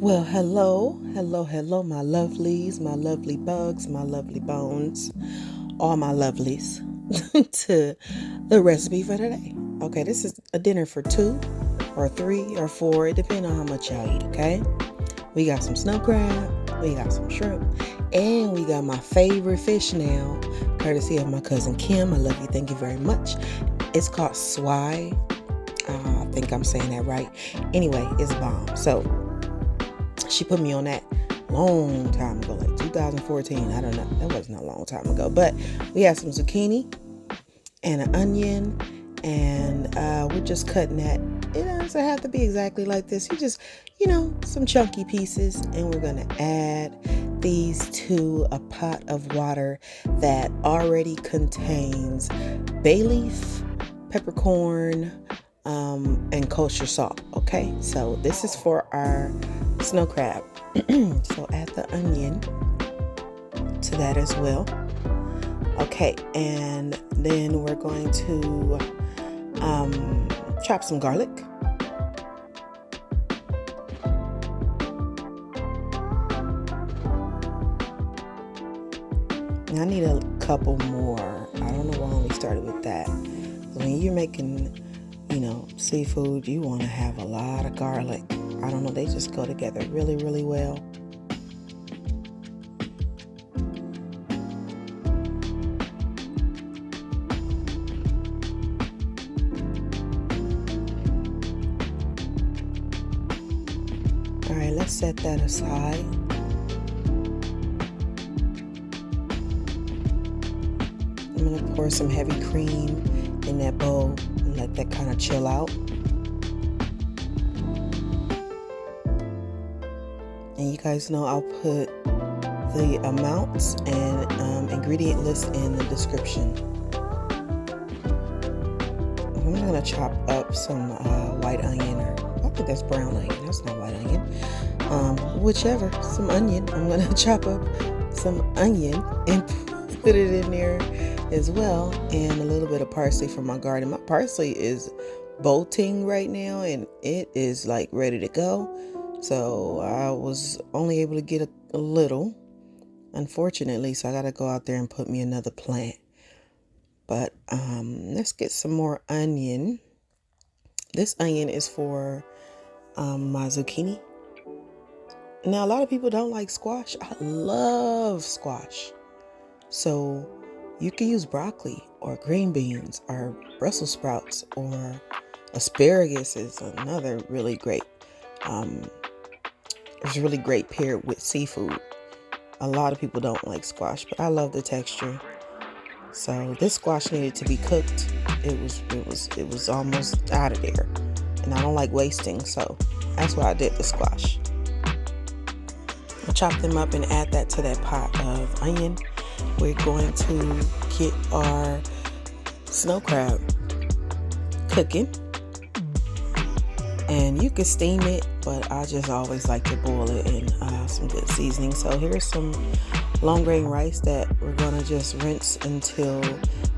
Well, hello, my lovelies, my lovely bugs, my lovely bones, all my lovelies, to the recipe for today. Okay, this is a dinner for 2 or 3 or 4, it depends on how much y'all eat, okay? We got some snow crab, we got some shrimp, and we got my favorite fish now, courtesy of my cousin Kim. I love you, thank you very much. It's called Swai. I think I'm saying that right. Anyway, it's bomb. So, she put me on that long time ago, like 2014. I don't know. That wasn't a long time ago. But we have some zucchini and an onion. And we're just cutting that. It doesn't have to be exactly like this. You just, some chunky pieces. And we're going to add these to a pot of water that already contains bay leaf, peppercorn, and kosher salt. Okay, so this is for our snow crab. So add the onion to that as well. Okay, and then we're going to chop some garlic. I need a couple more. I don't know why we started with that. When you're making, seafood, you want to have a lot of garlic. I don't know, they just go together really, really well. All right, let's set that aside. I'm going to pour some heavy cream in that bowl and let that kind of chill out. And you guys know I'll put the amounts and ingredient list in the description. I'm just going to chop up some white onion, or I think that's brown onion. That's not white onion. Whichever, some onion. I'm going to chop up some onion and put it in there as well. And a little bit of parsley from my garden. My parsley is bolting right now and it is like ready to go. So I was only able to get a little, unfortunately, so I got to go out there and put me another plant. But let's get some more onion. This onion is for my zucchini. Now, a lot of people don't like squash. I love squash. So you can use broccoli or green beans or Brussels sprouts, or asparagus is another really great. It's really great paired with seafood. A lot of people don't like squash, but I love the texture. So this squash needed to be cooked. It was almost out of there, and I don't like wasting, so that's why I did the squash. I'll chop them up and add that to that pot of onion. We're going to get our snow crab cooking. And you can steam it, but I just always like to boil it in some good seasoning. So here's some long grain rice that we're going to just rinse until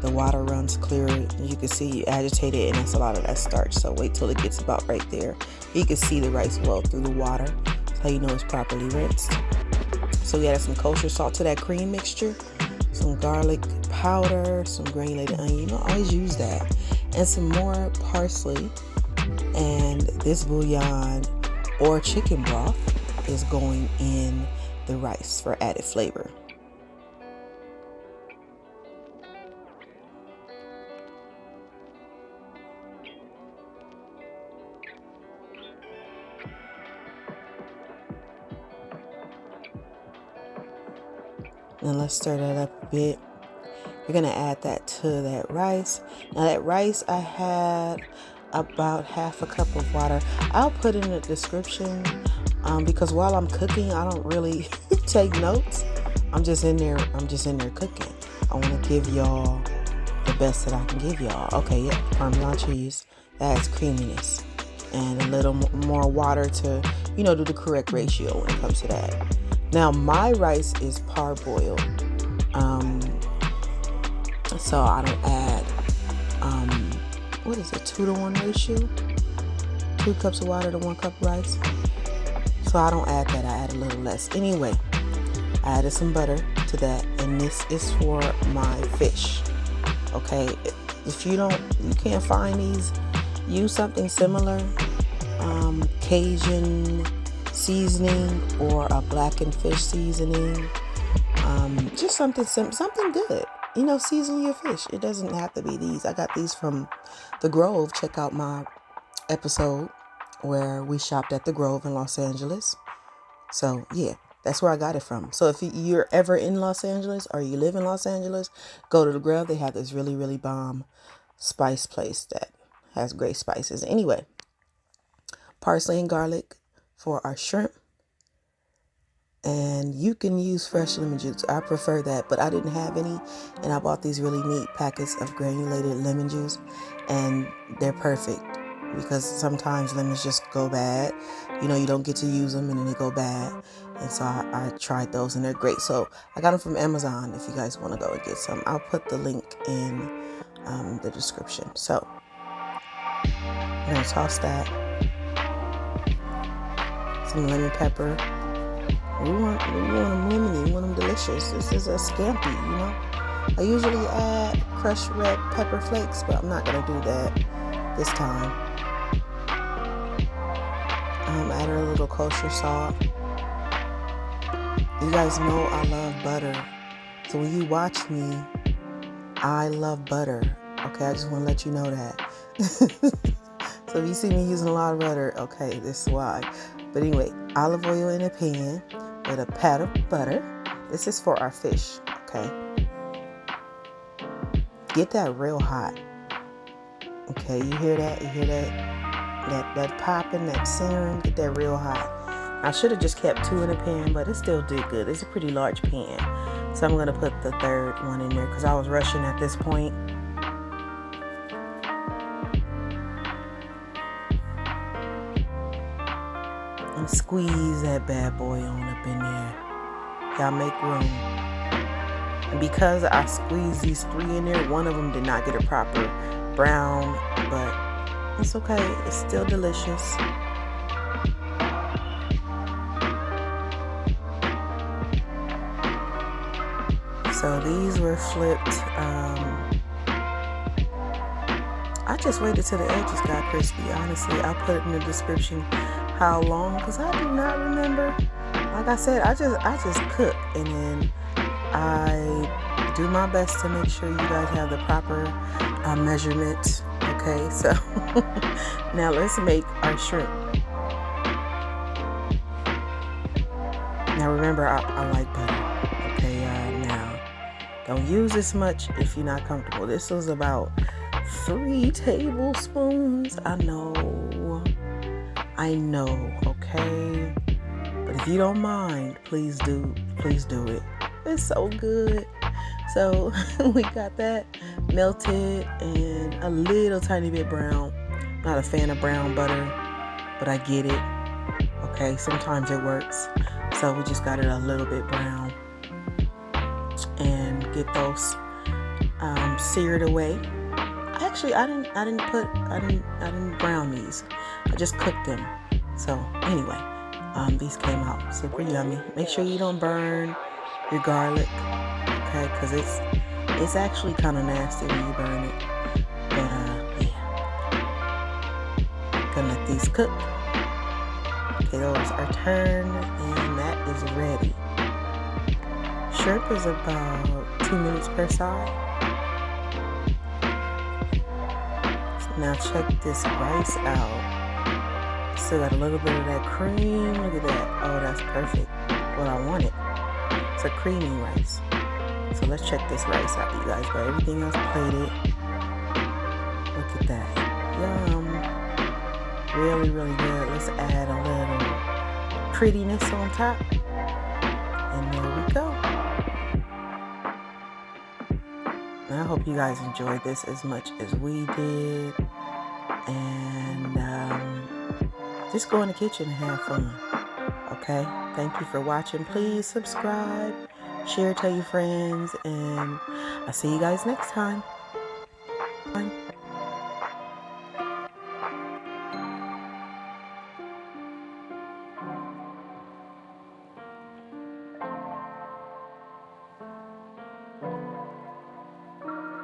the water runs clear. You can see you agitate it, and that's a lot of that starch. So wait till it gets about right there. You can see the rice well through the water. That's how you know it's properly rinsed. So we added some kosher salt to that cream mixture, some garlic powder, some granulated onion. Always use that. And some more parsley. And this bouillon or chicken broth is going in the rice for added flavor. And let's stir that up a bit. We're going to add that to that rice. Now that rice, I had about half a cup of water. I'll put in the description because while I'm cooking, I don't really take notes. I'm just in there cooking. I want to give y'all the best that I can give y'all. Okay, yeah, Parmesan cheese, that adds creaminess, and a little more water to, do the correct ratio when it comes to that. Now my rice is parboiled, so I don't add what is it, 2-to-1 ratio? 2 cups of water to 1 cup of rice. So I don't add that. I add a little less. Anyway, I added some butter to that, and this is for my fish. Okay, if you can't find these, use something similar, Cajun seasoning or a blackened fish seasoning. Just something good. Season your fish. It doesn't have to be these. I got these from the Grove. Check out my episode where we shopped at the Grove in Los Angeles. So yeah, that's where I got it from. So if you're ever in Los Angeles or you live in Los Angeles, go to the Grove. They have this really, really bomb spice place that has great spices. Anyway, parsley and garlic for our shrimp. And you can use fresh lemon juice. I prefer that, but I didn't have any. And I bought these really neat packets of granulated lemon juice. And they're perfect because sometimes lemons just go bad. You don't get to use them and then they go bad. And so I tried those and they're great. So I got them from Amazon if you guys want to go and get some. I'll put the link in the description. So I'm going to toss that. Some lemon pepper. We want them lemony, we want them delicious. This is a scampi, I usually add crushed red pepper flakes, but I'm not going to do that this time. Add a little kosher salt. You guys know I love butter. So when you watch me, I love butter. Okay, I just want to let you know that. So if you see me using a lot of butter, okay, this is why. But anyway, olive oil in a pan with a pat of butter. This is for our fish, okay? Get that real hot. Okay, you hear that? You hear that popping, that simmering? Get that real hot. I should have just kept 2 in a pan, but it still did good. It's a pretty large pan. So I'm going to put the third one in there because I was rushing at this point. And squeeze that bad boy on up in there. Y'all make room. And because I squeezed these 3 in there, one of them did not get a proper brown, but it's okay. It's still delicious. So these were flipped. I just waited till the edges got crispy. Honestly, I'll put it in the description how long, because I do not remember. Like I said, I just cook, and then I do my best to make sure you guys have the proper measurements. Okay, so now let's make our shrimp. Now remember, I like butter. Okay, now don't use this much if you're not comfortable. This was about 3 tablespoons. I know, okay? But if you don't mind, please do it. It's so good. So we got that melted and a little tiny bit brown. Not a fan of brown butter, but I get it. Okay, sometimes it works. So we just got it a little bit brown. And get those seared away. Actually, I didn't brown these. I just cooked them. So anyway, these came out super yummy. Make sure you don't burn your garlic, okay? Because it's actually kind of nasty when you burn it. But yeah, gonna let these cook. Okay, those are turned, and that is ready. Shrimp is about 2 minutes per side. Now check this rice out. Still got a little bit of that cream. Look at that. Oh, that's perfect. What I wanted. It's a creamy rice. So let's check this rice out, you guys. Got everything else plated. Look at that. Yum. Really, really good. Let's add a little prettiness on top. And there we go. And I hope you guys enjoyed this as much as we did. And just go in the kitchen and have fun. Okay? Thank you for watching. Please subscribe, share, tell your friends, and I'll see you guys next time.